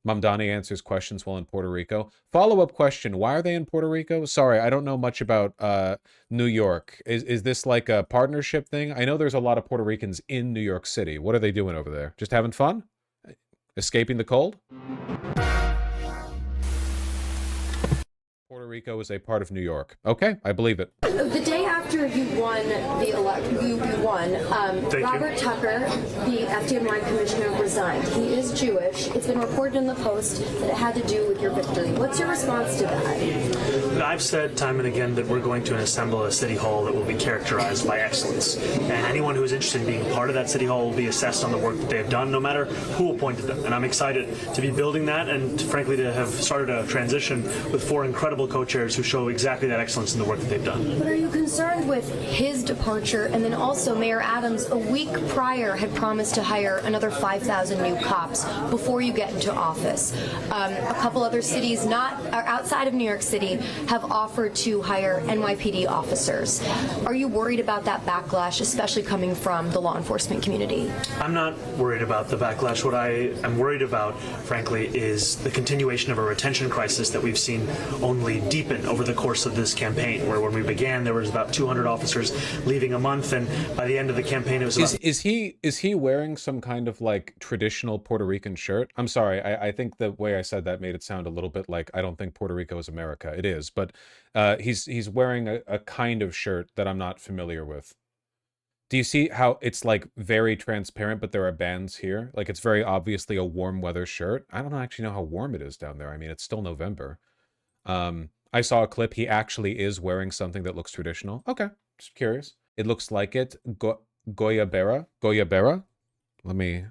Mamdani answers questions while in Puerto Rico. Follow-up question, why are they in Puerto Rico? Sorry, I don't know much about New York. Is this like a partnership thing? I know there's a lot of Puerto Ricans in New York City. What are they doing over there? Just having fun? Escaping the cold? Puerto Rico is a part of New York. Okay, I believe it. The day after you won the election, Robert Tucker, the FDNY commissioner, resigned. He is Jewish. It's been reported in the Post that it had to do with your victory. What's your response to that? I've said time and again that we're going to assemble a city hall that will be characterized by excellence. And anyone who is interested in being part of that city hall will be assessed on the work that they have done, no matter who appointed them. And I'm excited to be building that and, frankly, to have started a transition with 4 incredible co-chairs who show exactly that excellence in the work that they've done. But are you concerned with his departure? And then also Mayor Adams, a week prior, had promised to hire another 5,000 new cops before you get into office. A couple other cities outside of New York City have offered to hire NYPD officers. Are you worried about that backlash, especially coming from the law enforcement community? I'm not worried about the backlash. What I am worried about, frankly, is the continuation of a retention crisis that we've seen only deepen over the course of this campaign, where when we began there was about 200 officers leaving a month, and by the end of the campaign it was about... Is he wearing some kind of like traditional Puerto Rican shirt? I'm sorry, I think the way I said that made it sound a little bit like I don't think Puerto Rico is America. It is, but he's wearing a kind of shirt that I'm not familiar with. Do you see how it's like very transparent, but there are bands here? Like it's very obviously a warm weather shirt. I don't actually know how warm it is down there. I mean, it's still November. I saw a clip. He actually is wearing something that looks traditional. Okay, just curious. It looks like it. Goyabera. Let me...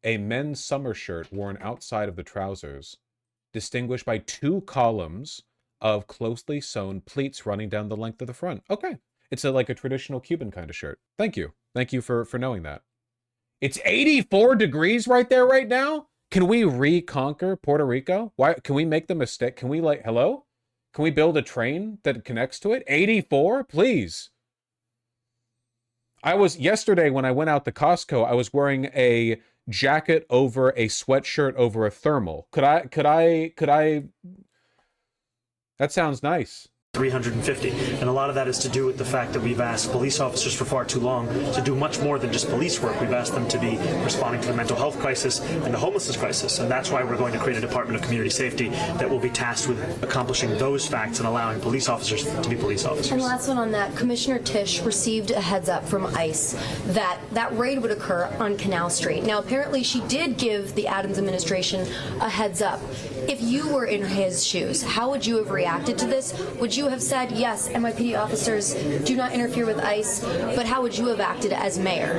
A men's summer shirt worn outside of the trousers, distinguished by 2 columns of closely sewn pleats running down the length of the front. Okay. It's like a traditional Cuban kind of shirt. Thank you. Thank you for knowing that. It's 84 degrees right there right now? Can we reconquer Puerto Rico? Why can we make the mistake? Can we hello? Can we build a train that connects to it? 84? Please. Yesterday when I went out to Costco, I was wearing a jacket over a sweatshirt over a thermal. Could I? That sounds nice. 350, and a lot of that is to do with the fact that we've asked police officers for far too long to do much more than just police work. We've asked them to be responding to the mental health crisis and the homelessness crisis, and that's why we're going to create a Department of Community Safety that will be tasked with accomplishing those facts and allowing police officers to be police officers. And last one on that, Commissioner Tisch received a heads up from ICE that raid would occur on Canal Street. Now, apparently she did give the Adams administration a heads up. If you were in his shoes, how would you have reacted to this? Would you have said, yes, NYPD officers do not interfere with ICE, but how would you have acted as mayor?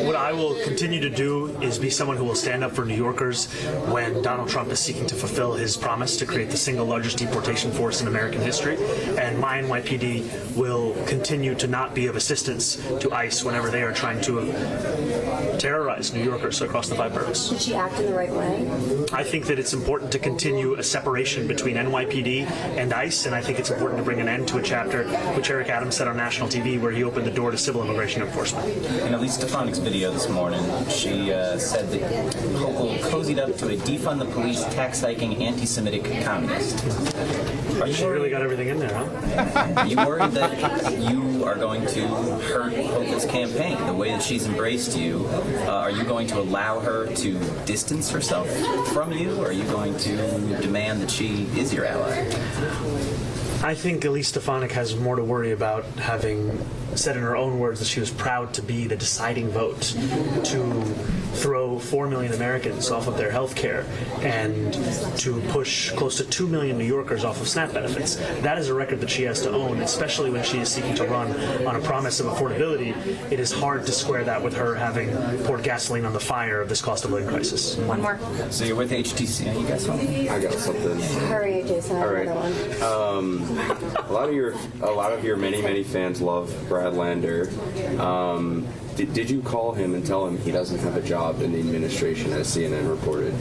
What I will continue to do is be someone who will stand up for New Yorkers when Donald Trump is seeking to fulfill his promise to create the single largest deportation force in American history, and my NYPD will continue to not be of assistance to ICE whenever they are trying to terrorize New Yorkers across the 5 boroughs. Did she act in the right way? I think that it's important to continue a separation between NYPD and ICE, and I think it's important to bring an end to a chapter which Eric Adams said on national TV where he opened the door to civil immigration enforcement. In Elise Stefanik's video this morning, she said that Hochul cozied up to a defund the police, tax-hiking, anti-Semitic communist. She really got everything in there, huh? Are you worried that you are going to hurt Hochul's campaign the way that she's embraced you? Are you going to allow her to distance herself from you, or are you going to demand that she is your ally? I think Elise Stefanik has more to worry about, having said in her own words that she was proud to be the deciding vote to throw 4 million Americans off of their health care and to push close to 2 million New Yorkers off of SNAP benefits. That is a record that she has to own, especially when she is seeking to run on a promise of affordability. It is hard to square that with her having poured gasoline on the fire of this cost of living crisis. One more. So you're with HTC. You got something? I got something. Hurry, Jason. I have another one. A lot of your many fans love Brad Lander. Did you call him and tell him he doesn't have a job in the administration, as CNN reported?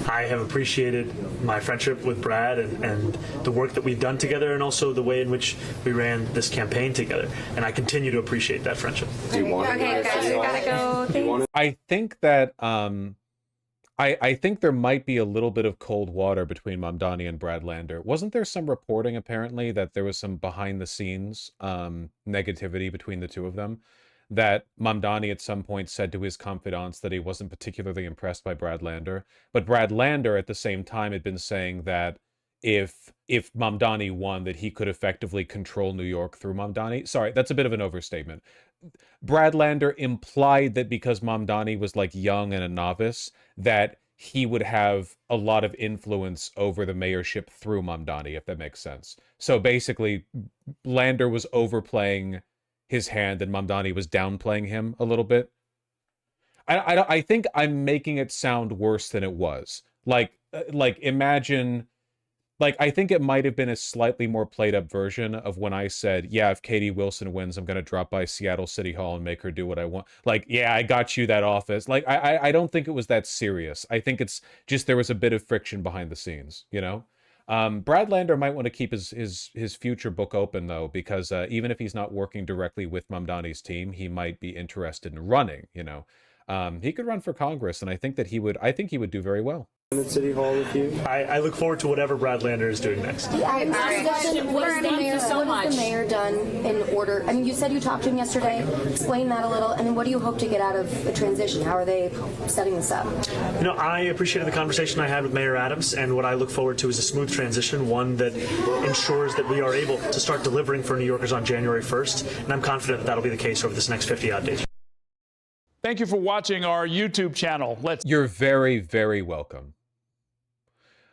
I have appreciated my friendship with Brad and the work that we've done together, and also the way in which we ran this campaign together. And I continue to appreciate that friendship. Do you want Okay, guys, we gotta go. I think that I think there might be a little bit of cold water between Mamdani and Brad Lander. Wasn't there some reporting, apparently, that there was some behind-the-scenes negativity between the two of them? That Mamdani at some point said to his confidants that he wasn't particularly impressed by Brad Lander. But Brad Lander, at the same time, had been saying that if Mamdani won, that he could effectively control New York through Mamdani. Sorry, that's a bit of an overstatement. Brad Lander implied that because Mamdani was like young and a novice, that he would have a lot of influence over the mayorship through Mamdani, if that makes sense. So basically, Lander was overplaying his hand and Mamdani was downplaying him a little bit. I think I'm making it sound worse than it was. Like imagine... Like, I think it might have been a slightly more played-up version of when I said, yeah, if Katie Wilson wins, I'm going to drop by Seattle City Hall and make her do what I want. Like, yeah, I got you that office. Like, I don't think it was that serious. I think it's just there was a bit of friction behind the scenes, you know? Brad Lander might want to keep his future book open, though, because even if he's not working directly with Mamdani's team, he might be interested in running, you know? He could run for Congress, and I think he would do very well. At City Hall with you? I look forward to whatever Brad Lander is doing next. What has the mayor done in order? I mean, you said you talked to him yesterday. Explain that a little, and then what do you hope to get out of the transition? How are they setting this up? You know, I appreciated the conversation I had with Mayor Adams, and what I look forward to is a smooth transition, one that ensures that we are able to start delivering for New Yorkers on January 1st, and I'm confident that that'll be the case over this next 50-odd days. Thank you for watching our YouTube channel. You're very, very welcome.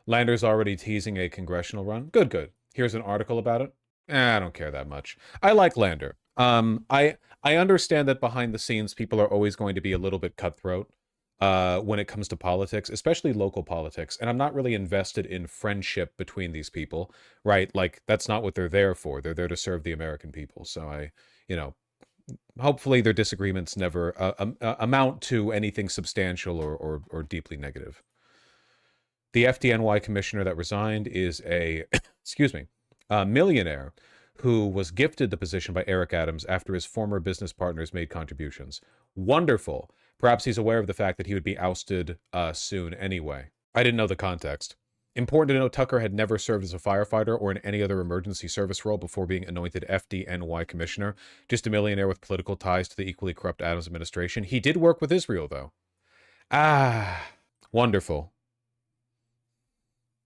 Lander's already teasing a congressional run. Good. Here's an article about it. I don't care that much. I like Lander. I understand that behind the scenes, people are always going to be a little bit cutthroat when it comes to politics, especially local politics. And I'm not really invested in friendship between these people, right? Like, that's not what they're there for. They're there to serve the American people. So hopefully their disagreements never amount to anything substantial or deeply negative. The FDNY commissioner that resigned is a millionaire who was gifted the position by Eric Adams after his former business partners made contributions. Wonderful. Perhaps he's aware of the fact that he would be ousted soon anyway. I didn't know the context. Important to note, Tucker had never served as a firefighter or in any other emergency service role before being anointed FDNY commissioner. Just a millionaire with political ties to the equally corrupt Adams administration. He did work with Israel, though. Wonderful.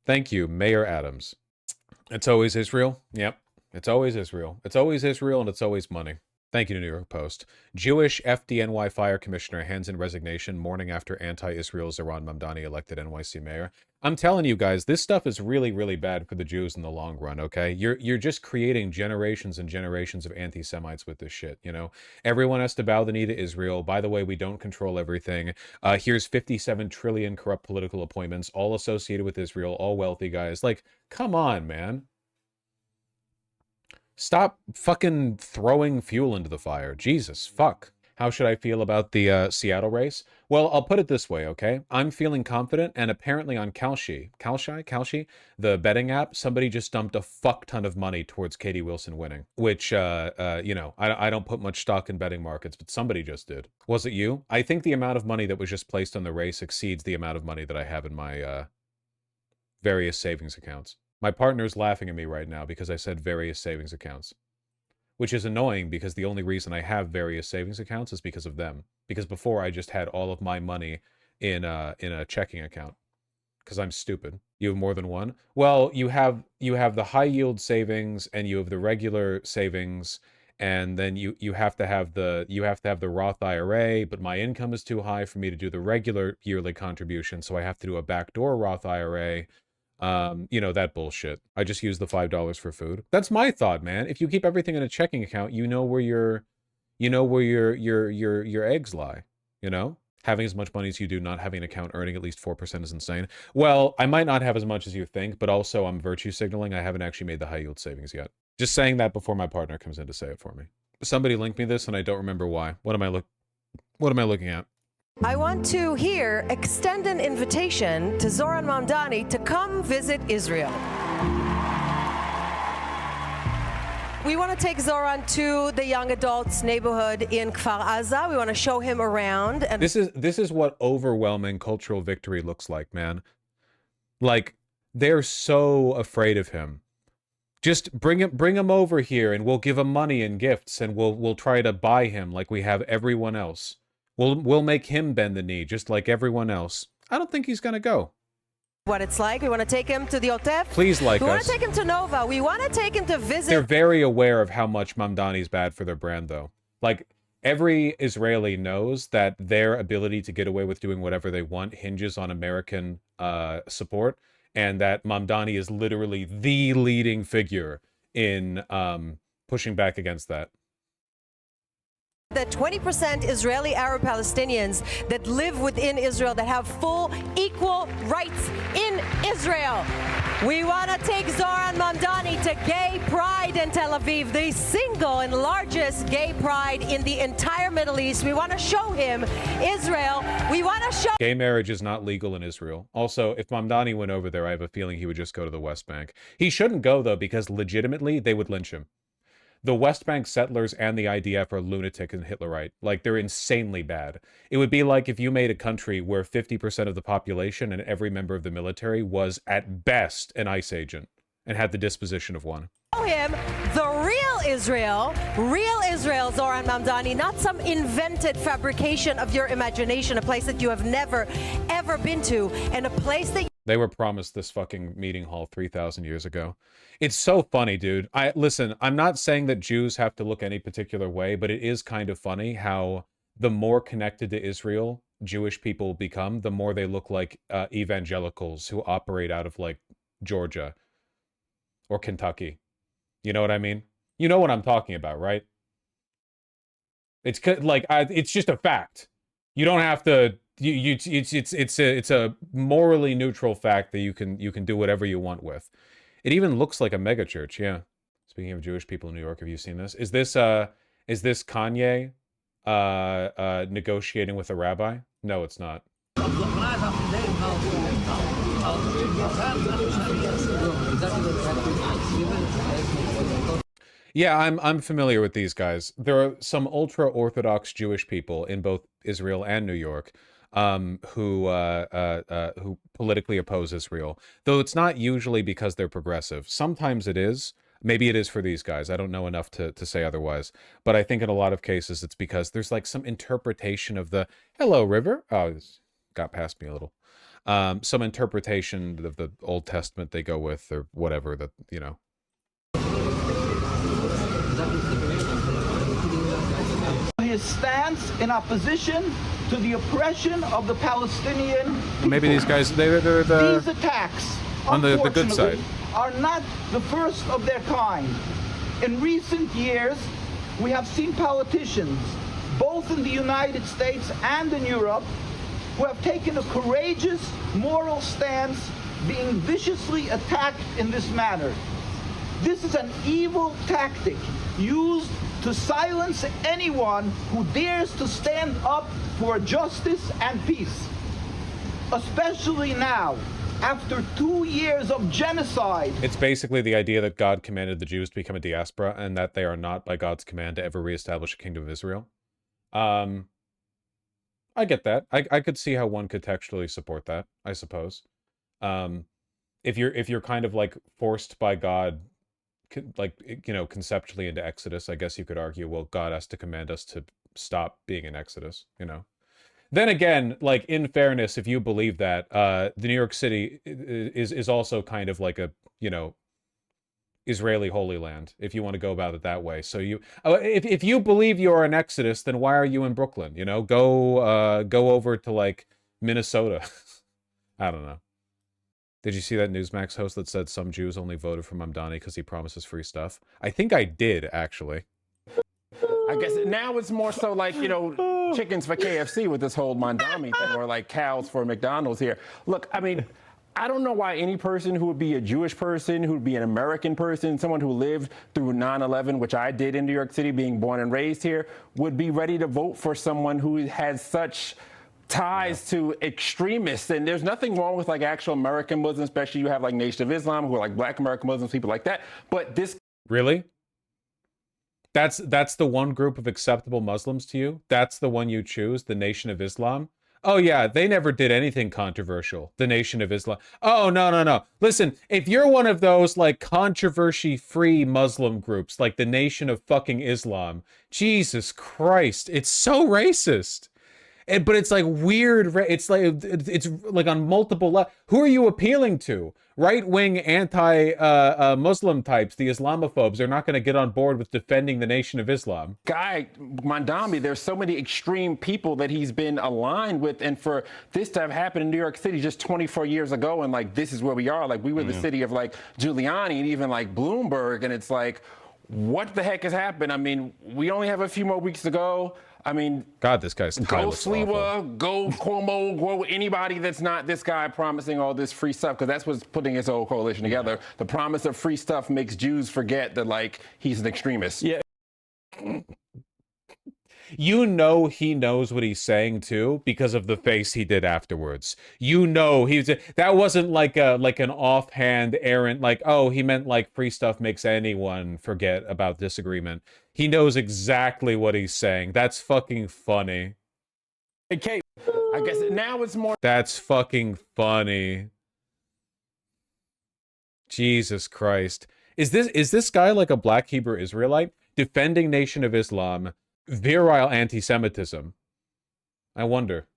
Thank you, Mayor Adams. It's always Israel. Yep. It's always Israel. It's always Israel, and it's always money. Thank you, New York Post. Jewish FDNY fire commissioner hands in resignation morning after anti-Israel Zohran Mamdani elected NYC mayor. I'm telling you guys, this stuff is really, really bad for the Jews in the long run, okay? You're just creating generations and generations of anti-Semites with this shit, you know? Everyone has to bow the knee to Israel. By the way, we don't control everything. Here's 57 trillion corrupt political appointments, all associated with Israel, all wealthy guys. Like, come on, man. Stop fucking throwing fuel into the fire. Jesus, fuck. How should I feel about the Seattle race? Well, I'll put it this way, okay? I'm feeling confident, and apparently on Kalshi, the betting app, somebody just dumped a fuck ton of money towards Katie Wilson winning, which, I don't put much stock in betting markets, but somebody just did. Was it you? I think the amount of money that was just placed on the race exceeds the amount of money that I have in my various savings accounts. My partner's laughing at me right now because I said various savings accounts. Which is annoying because the only reason I have various savings accounts is because of them. Because before I just had all of my money in a checking account. Because I'm stupid. You have more than one? Well, you have the high yield savings and you have the regular savings, and then you have to have the Roth IRA, but my income is too high for me to do the regular yearly contribution, so I have to do a backdoor Roth IRA. That bullshit. I just use the $5 for food. That's my thought, man. If you keep everything in a checking account, you know where your eggs lie, you know? Having as much money as you do, not having an account earning at least 4% is insane. Well, I might not have as much as you think, but also I'm virtue signaling. I haven't actually made the high yield savings yet. Just saying that before my partner comes in to say it for me. Somebody linked me this and I don't remember why. What am I looking at? I want to here extend an invitation to Zohran Mamdani to come visit Israel. We want to take Zohran to the young adults neighborhood in Kfar Aza. We want to show him around. And this is what overwhelming cultural victory looks like, man. Like, they're so afraid of him. Just bring him over here, and we'll give him money and gifts, and we'll try to buy him like we have everyone else. We'll make him bend the knee just like everyone else. I don't think he's gonna go. What it's like. We want to take him to the Otef. Please like us. We want to take him to Nova. We want to take him to visit. They're very aware of how much Mamdani's bad for their brand, though. Like, every Israeli knows that their ability to get away with doing whatever they want hinges on American support, and that Mamdani is literally the leading figure in pushing back against that. That 20% Israeli Arab Palestinians that live within Israel that have full equal rights in Israel. We want to take Zohran Mamdani to Gay Pride in Tel Aviv, the single and largest gay pride in the entire Middle East. We want to show him Israel. We want to show... Gay marriage is not legal in Israel. Also, if Mamdani went over there, I have a feeling he would just go to the West Bank. He shouldn't go, though, because legitimately they would lynch him. The West Bank settlers and the IDF are lunatic and Hitlerite. Like, they're insanely bad. It would be like if you made a country where 50% of the population and every member of the military was, at best, an ICE agent and had the disposition of one. Show him the real Israel, Zohran Mamdani, not some invented fabrication of your imagination, a place that you have never, ever been to, and a place that... They were promised this fucking meeting hall 3,000 years ago. It's so funny, dude. Listen, I'm not saying that Jews have to look any particular way, but it is kind of funny how the more connected to Israel Jewish people become, the more they look like evangelicals who operate out of, like, Georgia or Kentucky. You know what I mean? You know what I'm talking about, right? It's like, it's just a fact. You don't have to... It's a morally neutral fact that you can do whatever you want with. It even looks like a megachurch, yeah. Speaking of Jewish people in New York, have you seen this? Is this Kanye negotiating with a rabbi? No, it's not. Yeah, I'm familiar with these guys. There are some ultra-Orthodox Jewish people in both Israel and New York who politically oppose Israel, though it's not usually because they're progressive. Sometimes it is. Maybe it is for these guys. I don't know enough to say otherwise. But I think in a lot of cases it's because there's like some interpretation of the hello river. Oh, it got past me a little. Some interpretation of the Old Testament they go with, or whatever, that, you know. His stance in opposition to the oppression of the Palestinian people. Maybe these guys, they're These attacks, on the good side, are not the first of their kind. In recent years, we have seen politicians, both in the United States and in Europe, who have taken a courageous moral stance, being viciously attacked in this manner. This is an evil tactic used to silence anyone who dares to stand up for justice and peace. Especially now, after 2 years of genocide. It's basically the idea that God commanded the Jews to become a diaspora and that they are not, by God's command, to ever reestablish a kingdom of Israel. I get that. I could see how one could textually support that, I suppose. If you're kind of like forced by God, like, you know, conceptually into Exodus, I guess you could argue, well, God has to command us to stop being in Exodus, you know. Then again, like, in fairness, if you believe that, the New York City is also kind of like a, you know, Israeli Holy Land, if you want to go about it that way. So if you believe you're in Exodus, then why are you in Brooklyn? You know, go over to like Minnesota. I don't know. Did you see that Newsmax host that said some Jews only voted for Mamdani because he promises free stuff? I think I did, actually. I guess now it's more so like, you know, chickens for KFC with this whole Mamdani thing, or like cows for McDonald's here. Look, I mean, I don't know why any person who would be a Jewish person, who would be an American person, someone who lived through 9/11, which I did in New York City, being born and raised here, would be ready to vote for someone who has such ties to extremists. And there's nothing wrong with like actual American Muslims, especially you have like Nation of Islam, who are like Black American Muslims, people like that. But this... Really? That's the one group of acceptable Muslims to you? That's the one you choose, the Nation of Islam? Oh yeah, they never did anything controversial. The Nation of Islam. Oh no, no, no. Listen, if you're one of those like controversy-free Muslim groups like the Nation of fucking Islam, Jesus Christ, it's so racist. But it's like weird. It's like on multiple levels. Who are you appealing to? Right-wing anti-Muslim types, the Islamophobes, are not going to get on board with defending the Nation of Islam. Guy Mamdani, there's so many extreme people that he's been aligned with, and for this to have happened in New York City just 24 years ago, and like this is where we are. Like we were the city of like Giuliani and even like Bloomberg, and it's like, what the heck has happened? I mean, we only have a few more weeks to go. I mean, God, this guy's go Sliwa, go Cuomo, go anybody that's not this guy promising all this free stuff, because that's what's putting his whole coalition together. The promise of free stuff makes Jews forget that, like, he's an extremist. Yeah. You know he knows what he's saying too because of the face he did afterwards. You know that wasn't like an offhand errant like, oh, he meant like free stuff makes anyone forget about disagreement. He knows exactly what he's saying. That's fucking funny. Okay, I guess now it's more. That's fucking funny. Jesus Christ. Is this guy like a black Hebrew Israelite defending Nation of Islam? Virile anti-Semitism. I wonder.